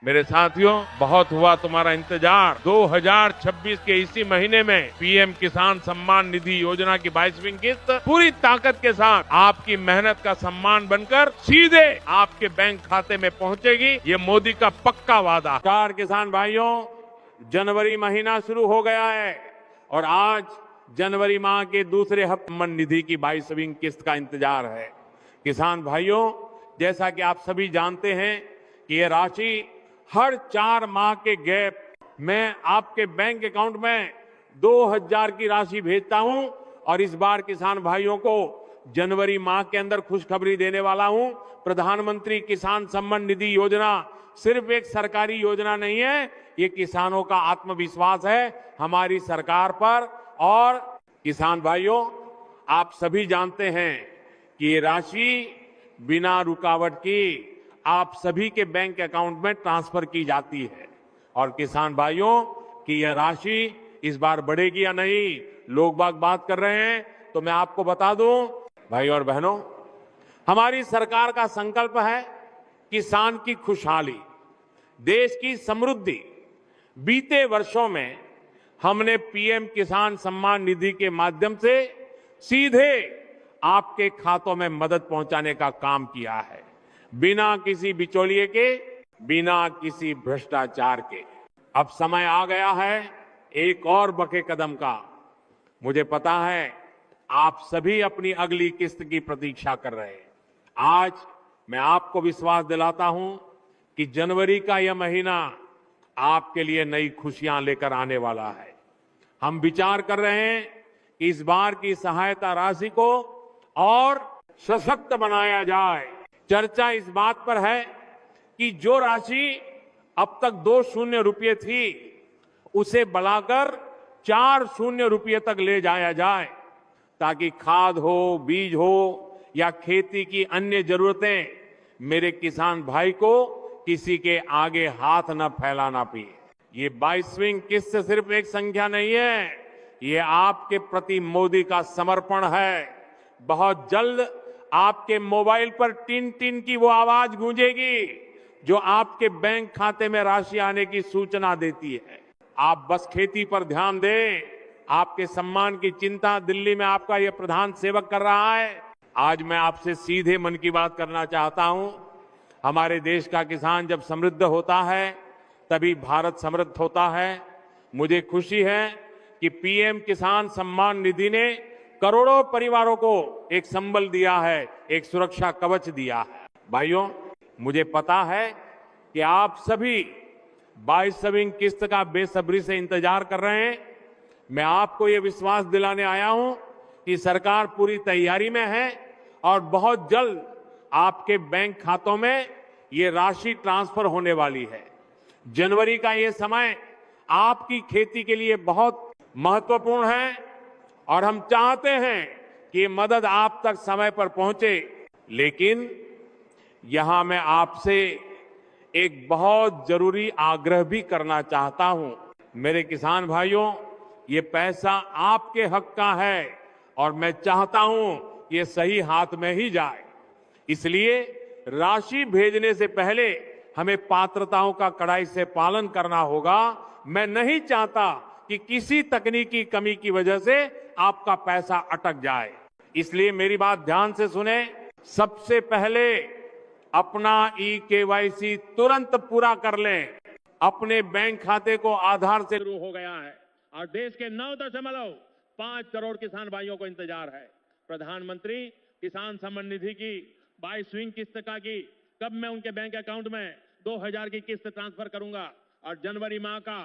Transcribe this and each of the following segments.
मेरे साथियों, बहुत हुआ तुम्हारा इंतजार। 2026 के इसी महीने में पीएम किसान सम्मान निधि योजना की 22वीं किस्त पूरी ताकत के साथ आपकी मेहनत का सम्मान बनकर सीधे आपके बैंक खाते में पहुंचेगी। ये मोदी का पक्का वादा। नमस्कार किसान भाइयों, जनवरी महीना शुरू हो गया है और आज जनवरी माह के दूसरे हफ्ते सम्मान निधि की 22वीं किस्त का इंतजार है। किसान भाइयों, जैसा कि आप सभी जानते हैं कि ये राशि हर 4 माह के गैप में आपके बैंक अकाउंट में 2000 की राशि भेजता हूं और इस बार किसान भाइयों को जनवरी माह के अंदर खुशखबरी देने वाला हूं। प्रधानमंत्री किसान सम्मान निधि योजना सिर्फ एक सरकारी योजना नहीं है, ये किसानों का आत्मविश्वास है हमारी सरकार पर। और किसान भाइयों, आप सभी जानते हैं कि ये राशि बिना रुकावट की आप सभी के बैंक अकाउंट में ट्रांसफर की जाती है। और किसान भाइयों की यह राशि इस बार बढ़ेगी या नहीं, लोग बात कर रहे हैं, तो मैं आपको बता दूं भाई और बहनों, हमारी सरकार का संकल्प है किसान की खुशहाली, देश की समृद्धि। बीते वर्षों में हमने पीएम किसान सम्मान निधि के माध्यम से सीधे आपके खातों में मदद पहुंचाने का काम किया है, बिना किसी बिचौलिए के, बिना किसी भ्रष्टाचार के। अब समय आ गया है एक और बड़े कदम का। मुझे पता है आप सभी अपनी अगली किस्त की प्रतीक्षा कर रहे हैं। आज मैं आपको विश्वास दिलाता हूं कि जनवरी का यह महीना आपके लिए नई खुशियां लेकर आने वाला है। हम विचार कर रहे हैं कि इस बार की सहायता राशि को और सशक्त बनाया जाए। चर्चा इस बात पर है कि जो राशि अब तक 2 रुपये थी, उसे बढ़ाकर 4 रुपये तक ले जाया जाए, ताकि खाद हो, बीज हो या खेती की अन्य जरूरतें मेरे किसान भाई को किसी के आगे हाथ न फैलाना पड़े। ये 22वीं किस्त सिर्फ एक संख्या नहीं है, ये आपके प्रति मोदी का समर्पण है। बहुत जल्द आपके मोबाइल पर टिन टिन की वो आवाज गूंजेगी जो आपके बैंक खाते में राशि आने की सूचना देती है। आप बस खेती पर ध्यान दें, आपके सम्मान की चिंता दिल्ली में आपका यह प्रधान सेवक कर रहा है। आज मैं आपसे सीधे मन की बात करना चाहता हूं। हमारे देश का किसान जब समृद्ध होता है तभी भारत समृद्ध होता है। मुझे खुशी है कि पीएम किसान सम्मान निधि ने करोड़ों परिवारों को एक संबल दिया है, एक सुरक्षा कवच दिया है। भाइयों, मुझे पता है कि आप सभी 22वीं किस्त का बेसब्री से इंतजार कर रहे हैं। मैं आपको ये विश्वास दिलाने आया हूं कि सरकार पूरी तैयारी में है और बहुत जल्द आपके बैंक खातों में ये राशि ट्रांसफर होने वाली है। जनवरी का ये समय आपकी खेती के लिए बहुत महत्वपूर्ण है और हम चाहते हैं कि ये मदद आप तक समय पर पहुंचे। लेकिन यहां मैं आपसे एक बहुत जरूरी आग्रह भी करना चाहता हूं। मेरे किसान भाइयों, ये पैसा आपके हक का है और मैं चाहता हूं ये सही हाथ में ही जाए। इसलिए राशि भेजने से पहले हमें पात्रताओं का कड़ाई से पालन करना होगा। मैं नहीं चाहता कि किसी तकनीकी कमी की वजह से आपका पैसा अटक जाए। इसलिए मेरी बात ध्यान से सुने। सबसे पहले अपना ई-केवाईसी तुरंत पूरा कर लें। अपने बैंक खाते को आधार से शुरू हो गया है और देश के 9.5 करोड़ किसान भाइयों को इंतजार है। प्रधानमंत्री किसान सम्मान निधि की 22वीं किस्त का की कब मैं उनके बैंक अकाउंट में 2000 की किस्त ट्रांसफर करूंगा और जनवरी माह का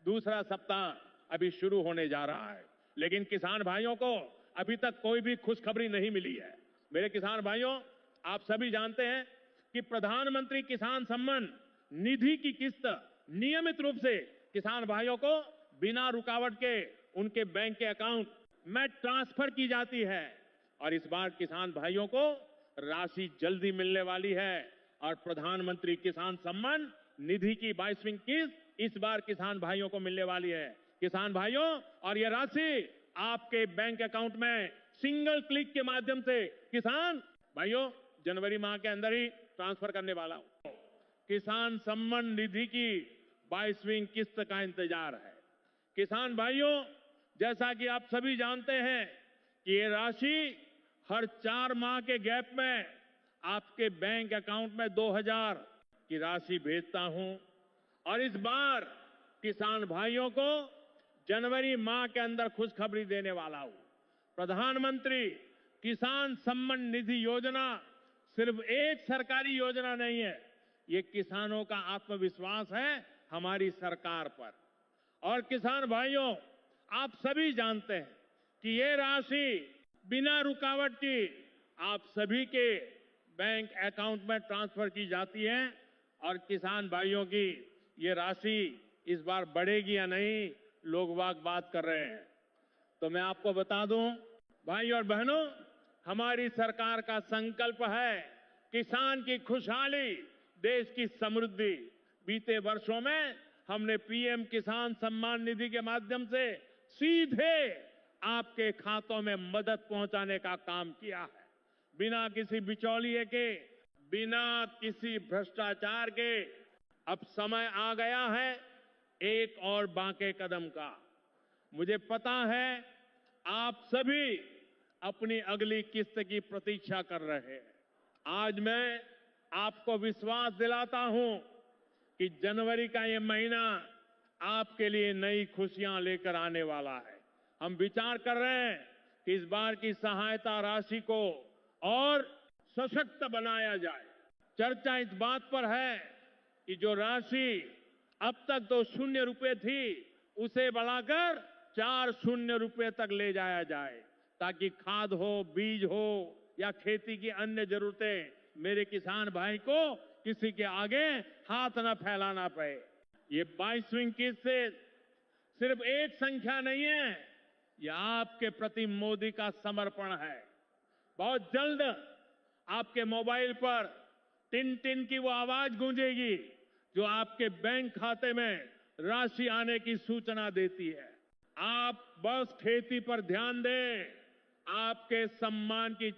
दूसरा सप्ताह अभी शुरू होने जा रहा है। लेकिन किसान भाइयों को अभी तक कोई भी खुशखबरी नहीं मिली है। मेरे किसान भाइयों, आप सभी जानते हैं कि प्रधानमंत्री किसान सम्मान निधि की किस्त नियमित रूप से किसान भाइयों को बिना रुकावट के उनके बैंक के अकाउंट में ट्रांसफर की जाती है और इस बार किसान भाइयों को राशि जल्दी मिलने वाली है और प्रधानमंत्री किसान सम्मान निधि की 22वीं किस्त इस बार किसान भाइयों को मिलने वाली है। किसान भाइयों, और यह राशि आपके बैंक अकाउंट में सिंगल क्लिक के माध्यम से किसान भाइयों जनवरी माह के अंदर ही ट्रांसफर करने वाला हूं। किसान सम्मान निधि की 22वीं किस्त का इंतजार है। किसान भाइयों, जैसा कि आप सभी जानते हैं कि ये राशि हर 4 माह के गैप में आपके बैंक अकाउंट में 2000 की राशि भेजता हूं और इस बार किसान भाइयों को जनवरी माह के अंदर खुशखबरी देने वाला हूं। प्रधानमंत्री किसान सम्मान निधि योजना सिर्फ एक सरकारी योजना नहीं है, ये किसानों का आत्मविश्वास है हमारी सरकार पर। और किसान भाइयों, आप सभी जानते हैं कि ये राशि बिना रुकावट की आप सभी के बैंक अकाउंट में ट्रांसफर की जाती है और किसान भाइयों की ये राशि इस बार बढ़ेगी या नहीं, लोग बात कर रहे हैं। तो मैं आपको बता दूं, भाई और बहनों, हमारी सरकार का संकल्प है किसान की खुशहाली, देश की समृद्धि। बीते वर्षों में हमने पीएम किसान सम्मान निधि के माध्यम से सीधे आपके खातों में मदद पहुंचाने का काम किया है, बिना किसी बिचौलिए के, बिना किसी भ्रष्टाचार के। अब समय आ गया है एक और बांके कदम का। मुझे पता है आप सभी अपनी अगली किस्त की प्रतीक्षा कर रहे हैं। आज मैं आपको विश्वास दिलाता हूं कि जनवरी का ये महीना आपके लिए नई खुशियां लेकर आने वाला है। हम विचार कर रहे हैं कि इस बार की सहायता राशि को और सशक्त बनाया जाए। चर्चा इस बात पर है कि जो राशि अब तक 2 रुपए थी, उसे बढ़ाकर 4 रुपए तक ले जाया जाए, ताकि खाद हो, बीज हो या खेती की अन्य जरूरतें मेरे किसान भाई को किसी के आगे हाथ न फैलाना पड़े। ये 22वीं किस्त से सिर्फ एक संख्या नहीं है, यह आपके प्रति मोदी का समर्पण है। बहुत जल्द आपके मोबाइल पर टिन टिन की वो आवाज गूंजेगी जो आपके बैंक खाते में राशि आने की सूचना देती है। आप बस खेती पर ध्यान दें, आपके सम्मान की